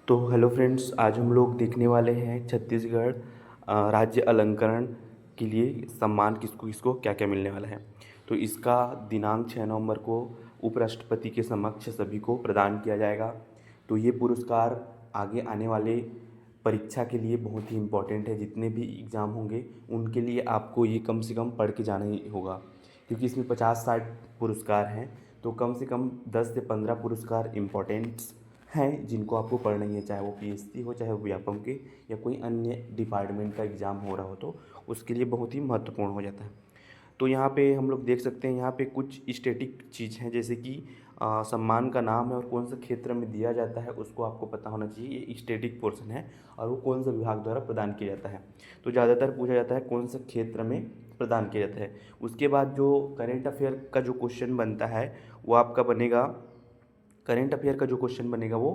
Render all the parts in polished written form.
तो hello friends, आज हम लोग देखने वाले हैं छत्तीसगढ़ राज्य अलंकरण के लिए सम्मान किसको किसको क्या क्या मिलने वाला है। तो इसका दिनांक 6 नवंबर को उपराष्ट्रपति के समक्ष सभी को प्रदान किया जाएगा। तो ये पुरस्कार आगे आने वाले परीक्षा के लिए बहुत ही इम्पोर्टेंट है। जितने भी एग्ज़ाम होंगे उनके लिए आपको ये कम से कम पढ़ के जाना ही होगा, क्योंकि इसमें 50-60 पुरस्कार हैं। तो कम से कम 10 से 15 पुरस्कार इम्पोर्टेंट्स हैं जिनको आपको पढ़ना ही है, चाहे वो पीएचडी हो, चाहे वो व्यापम के या कोई अन्य डिपार्टमेंट का एग्ज़ाम हो रहा हो, तो उसके लिए बहुत ही महत्वपूर्ण हो जाता है। तो यहाँ पे हम लोग देख सकते हैं, यहाँ पे कुछ स्टैटिक चीज़ हैं, जैसे कि सम्मान का नाम है और कौन सा क्षेत्र में दिया जाता है उसको आपको पता होना चाहिए। ये स्टैटिक पोर्शन है और वो कौन सा विभाग द्वारा प्रदान किया जाता है। तो ज़्यादातर पूछा जाता है कौन सा क्षेत्र में प्रदान किया जाता है। उसके बाद जो करेंट अफेयर का जो क्वेश्चन बनता है वो आपका बनेगा, करेंट अफेयर का जो क्वेश्चन बनेगा वो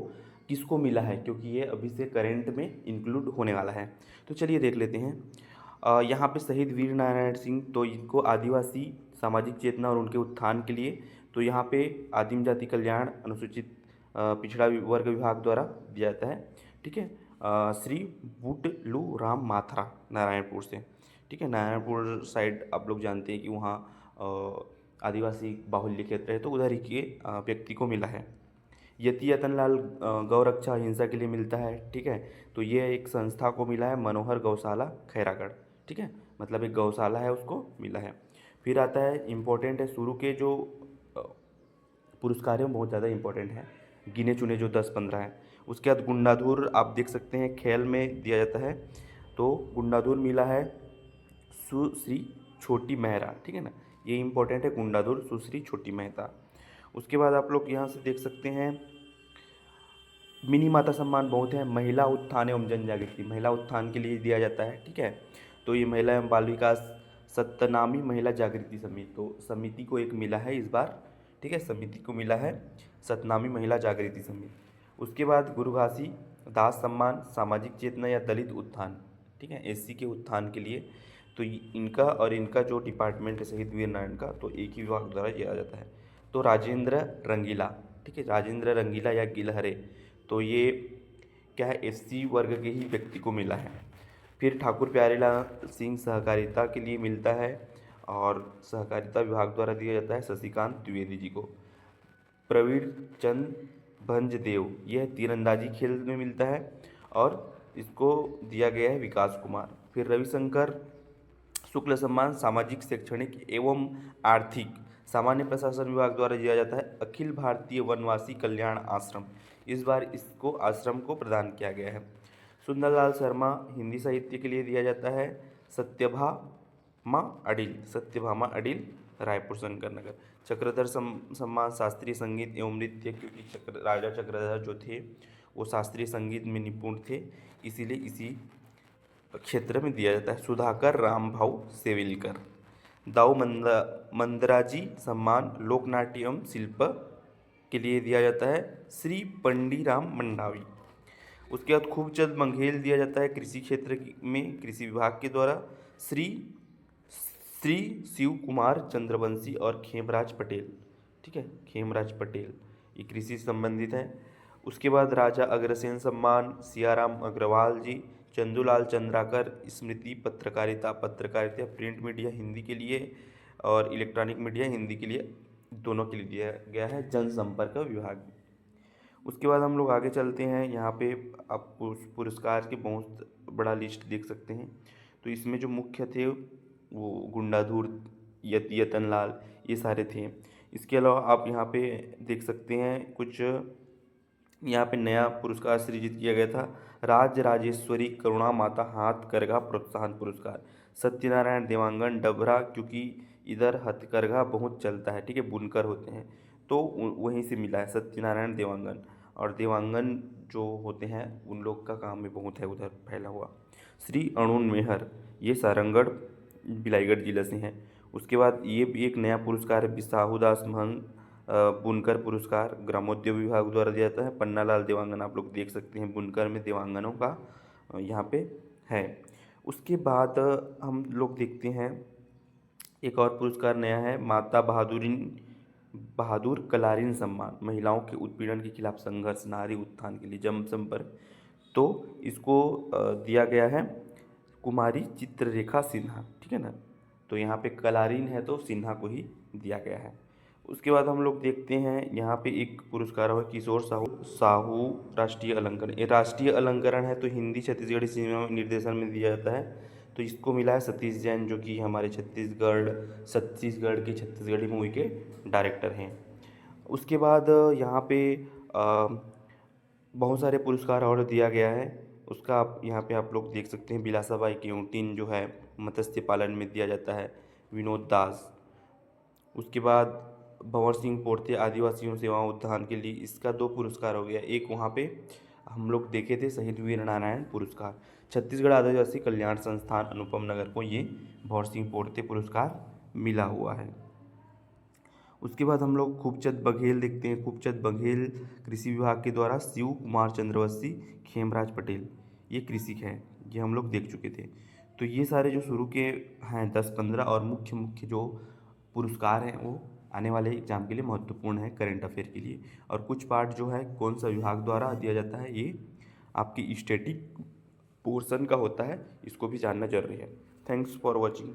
किसको मिला है, क्योंकि ये अभी से करेंट में इंक्लूड होने वाला है। तो चलिए देख लेते हैं। यहाँ पे शहीद वीर नारायण सिंह, तो इनको आदिवासी सामाजिक चेतना और उनके उत्थान के लिए, तो यहाँ पे आदिम जाति कल्याण अनुसूचित पिछड़ा वर्ग विभाग द्वारा दिया जाता है। ठीक है। श्री बुटलू राम माथरा, नारायणपुर से। ठीक है, नारायणपुर साइड आप लोग जानते हैं कि वहाँ आदिवासी बाहुल्य क्षेत्र है, तो उधर ही के व्यक्ति को मिला है। यति यतनलाल गौरक्षा हिंसा के लिए मिलता है। ठीक है, तो ये एक संस्था को मिला है, मनोहर गौशाला खैरागढ़। ठीक है, मतलब एक गौशाला है उसको मिला है। फिर आता है इम्पोर्टेंट है, शुरू के जो अ, पुरस्कार हैं बहुत ज़्यादा इंपॉर्टेंट हैं, गिने चुने जो 10-15 हैं। उसके बाद गुंडाधुर आप देख सकते हैं खेल में दिया जाता है, तो गुंडाधुर मिला है सुश्री छोटी मेहरा। ठीक है ना, ये इंपॉर्टेंट है, गुंडाधुर सुश्री छोटी मेहता। उसके बाद आप लोग यहाँ से देख सकते हैं मिनी माता सम्मान बहुत है, महिला उत्थान एवं जन जागृति, महिला उत्थान के लिए दिया जाता है। ठीक है, तो ये महिला एवं बाल विकास सत्तनामी महिला जागृति समिति, तो समिति को एक मिला है इस बार। ठीक है, समिति को मिला है सतनामी महिला जागृति समिति। उसके बाद गुरुघासी दास सम्मान सामाजिक चेतना या दलित उत्थान। ठीक है, एससी के उत्थान के लिए, तो इनका और इनका जो डिपार्टमेंट है शहीद वीर नारायण का, तो एक ही विभाग द्वारा दिया जाता है। तो राजेंद्र रंगीला, ठीक है, राजेंद्र रंगीला या गिलहरे, तो ये क्या है, एससी वर्ग के ही व्यक्ति को मिला है। फिर ठाकुर प्यारेलाल सिंह सहकारिता के लिए मिलता है और सहकारिता विभाग द्वारा दिया जाता है शशिकांत द्विवेदी जी को। प्रवीण चंद भंजदेव, यह तीरंदाजी खेल में मिलता है और इसको दिया गया है विकास कुमार। फिर रविशंकर शुक्ल सम्मान सामाजिक शैक्षणिक एवं आर्थिक सामान्य प्रशासन विभाग द्वारा दिया जाता है अखिल भारतीय वनवासी कल्याण आश्रम, इस बार इसको आश्रम को प्रदान किया गया है। सुंदरलाल शर्मा हिंदी साहित्य के लिए दिया जाता है सत्यभामा अडिल, सत्यभामा अडिल रायपुर शंकर नगर। चक्रधर सम्मान शास्त्रीय संगीत एवं नृत्य, क्योंकि राजा चक्रधर जो थे वो शास्त्रीय संगीत में निपुण थे, इसीलिए इसी क्षेत्र में दिया जाता है। सुधाकर रामभाऊ सेविलकर। दाऊ मंदराजी सम्मान लोकनाट्यम शिल्प के लिए दिया जाता है श्री पंडीराम मंडावी। उसके बाद खूबचंद बघेल दिया जाता है कृषि क्षेत्र में कृषि विभाग के द्वारा श्री श्री शिव कुमार चंद्रवंशी और खेमराज पटेल। ठीक है, खेमराज पटेल, ये कृषि से संबंधित है। उसके बाद राजा अग्रसेन सम्मान सियाराम अग्रवाल जी। चंदूलाल चंद्राकर स्मृति पत्रकारिता, पत्रकारिता प्रिंट मीडिया हिंदी के लिए और इलेक्ट्रॉनिक मीडिया हिंदी के लिए, दोनों के लिए दिया गया है जनसंपर्क विभाग। उसके बाद हम लोग आगे चलते हैं। यहाँ पे आप पुरस्कार के बहुत बड़ा लिस्ट देख सकते हैं। तो इसमें जो मुख्य थे वो गुंडाधुर, यतनलाल, ये सारे थे। इसके अलावा आप यहाँ पे देख सकते हैं कुछ, यहाँ पे नया पुरस्कार सृजित किया गया था, राज राजेश्वरी करुणा माता हाथ करघा प्रोत्साहन पुरस्कार, सत्यनारायण देवांगन डबरा, क्योंकि इधर हथकरघा बहुत चलता है। ठीक है, बुनकर होते हैं, तो वहीं से मिला है सत्यनारायण देवांगन। और देवांगन जो होते हैं उन लोग का काम भी बहुत है उधर फैला हुआ। श्री अरुण मेहर, ये सारंगढ़ बिलाईगढ़ जिला से हैं। उसके बाद ये भी एक नया पुरस्कार है बिसाहूदास महंत बुनकर पुरस्कार, ग्रामोद्योग विभाग द्वारा दिया जाता है। पन्नालाल देवांगन आप लोग देख सकते हैं, बुनकर में देवांगनों का यहाँ पे है। उसके बाद हम लोग देखते हैं एक और पुरस्कार नया है, माता बहादुर कलारीन सम्मान, महिलाओं के उत्पीड़न के खिलाफ संघर्ष, नारी उत्थान के लिए जन संपर्क, तो इसको दिया गया है कुमारी चित्ररेखा सिन्हा, ठीक है ना। तो यहाँ पे कलारीन है तो सिन्हा को ही दिया गया है। उसके बाद हम लोग देखते हैं यहाँ पे एक पुरस्कार है किशोर साहू साहू राष्ट्रीय अलंकरण। ये राष्ट्रीय अलंकरण है तो हिंदी छत्तीसगढ़ी सिनेमा निर्देशन में दिया जाता है। तो इसको मिला है सतीश जैन, जो कि हमारे छत्तीसगढ़ के छत्तीसगढ़ी मूवी के डायरेक्टर हैं। उसके बाद यहाँ पे बहुत सारे पुरस्कार और दिया गया है। उसका आप यहाँ पे आप लोग देख सकते हैं। बिलासाबाई केवटिन जो है मत्स्य पालन में दिया जाता है, विनोद दास। उसके बाद भंवर सिंह पोर्ते आदिवासियों सेवा उद्यान के लिए, इसका 2 पुरस्कार हो गया। एक वहाँ पे हम लोग देखे थे शहीद वीर नारायण पुरस्कार। छत्तीसगढ़ आदिवासी कल्याण संस्थान अनुपम नगर को ये भंवर सिंह पोर्ते पुरस्कार मिला हुआ है। उसके बाद हम लोग खूबचंद बघेल देखते हैं। खूबचंद बघेल कृषि विभाग के द्वारा शिव कुमार चंद्रवंशी खेमराज पटेल, ये कृषिक हैं, ये हम लोग देख चुके थे। तो ये सारे जो शुरू के हैं 10-15 और मुख्य जो पुरस्कार हैं वो आने वाले एग्जाम के लिए महत्वपूर्ण है, करेंट अफेयर के लिए। और कुछ पार्ट जो है कौन सा विभाग द्वारा दिया जाता है, ये आपकी स्टैटिक पोर्शन का होता है, इसको भी जानना जरूरी है। Thanks for watching.